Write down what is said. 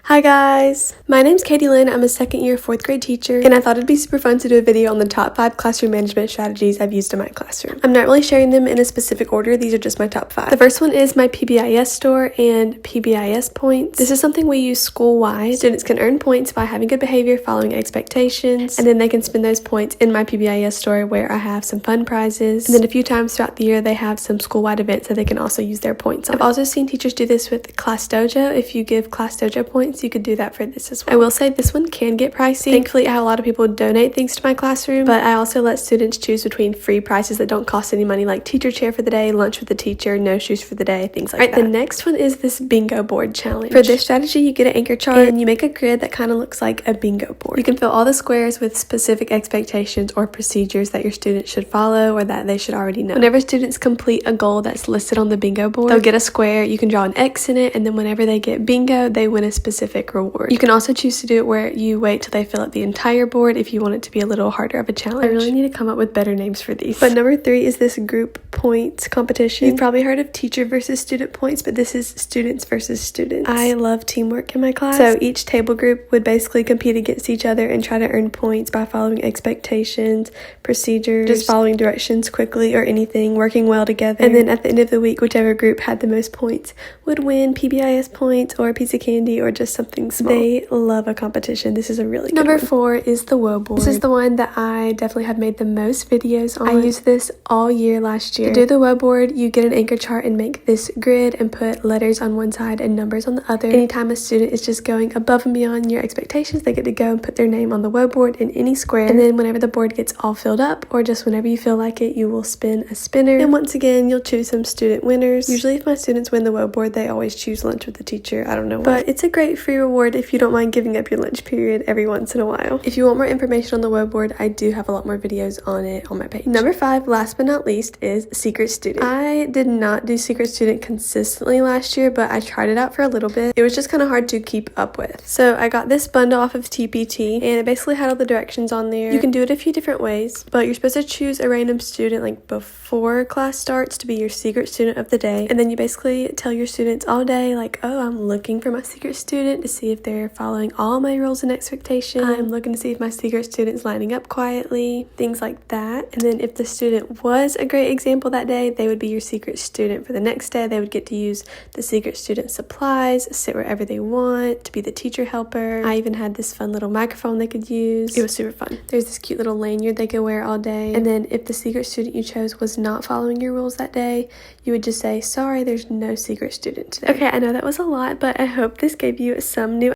Hi guys! My name's Katie Lynn. I'm a second year 4th grade teacher, and I thought it'd be super fun to do a video on the top 5 classroom management strategies I've used in my classroom. I'm not really sharing them in a specific order, these are just my top 5. The first one is my PBIS store and PBIS points. This is something we use school-wide. Students can earn points by having good behavior, following expectations, and then they can spend those points in my PBIS store where I have some fun prizes, and then a few times throughout the year they have some school-wide events that they can also use their points on. I've also seen teachers do this with Class Dojo. If you give Class Dojo points, you could do that for this as well. I will say this one can get pricey. Thankfully, I have a lot of people donate things to my classroom, but I also let students choose between free prices that don't cost any money, like teacher chair for the day, lunch with the teacher, no shoes for the day, things like that. The next one is this bingo board challenge. For this strategy, you get an anchor chart and you make a grid that kind of looks like a bingo board. You can fill all the squares with specific expectations or procedures that your students should follow or that they should already know. Whenever students complete a goal that's listed on the bingo board, they'll get a square. You can draw an X in it, and then whenever they get bingo, they win a specific reward. You can also choose to do it where you wait till they fill up the entire board if you want it to be a little harder of a challenge. I really need to come up with better names for these. But number 3 is this group points competition. You've probably heard of teacher versus student points, but this is students versus students. I love teamwork in my class. So each table group would basically compete against each other and try to earn points by following expectations, procedures, just following directions quickly or anything, working well together. And then at the end of the week, whichever group had the most points would win PBIS points or a piece of candy or just something small. They love a competition. This is a really good Number 4 is the woe board. This is the one that I definitely have made the most videos on. I used this all year last year. To do the woe board, you get an anchor chart and make this grid and put letters on one side and numbers on the other. Anytime a student is just going above and beyond your expectations, they get to go and put their name on the woe board in any square. And then whenever the board gets all filled up, or just whenever you feel like it, you will spin a spinner. And once again, you'll choose some student winners. Usually if my students win the woe board, they always choose lunch with the teacher. I don't know why. But it's a great free reward if you don't mind giving up your lunch period every once in a while. If you want more information on the woe board, I do have a lot more videos on it on my page. Number 5, last but not least, is Secret Student. I did not do Secret Student consistently last year, but I tried it out for a little bit. It was just kind of hard to keep up with. So I got this bundle off of TPT, and it basically had all the directions on there. You can do it a few different ways, but you're supposed to choose a random student like before class starts to be your secret student of the day, and then you basically tell your students all day like, oh, I'm looking for my secret student to see if they're following all my rules and expectations. I'm looking to see if my secret student's lining up quietly, things like that. And then if the student was a great example that day, they would be your secret student for the next day. They would get to use the secret student supplies, sit wherever they want, to be the teacher helper. I even had this fun little microphone they could use. It was super fun. There's this cute little lanyard they could wear all day. And then if the secret student you chose was not following your rules that day, you would just say, sorry, there's no secret student today. Okay, I know that was a lot, but I hope this gave you some new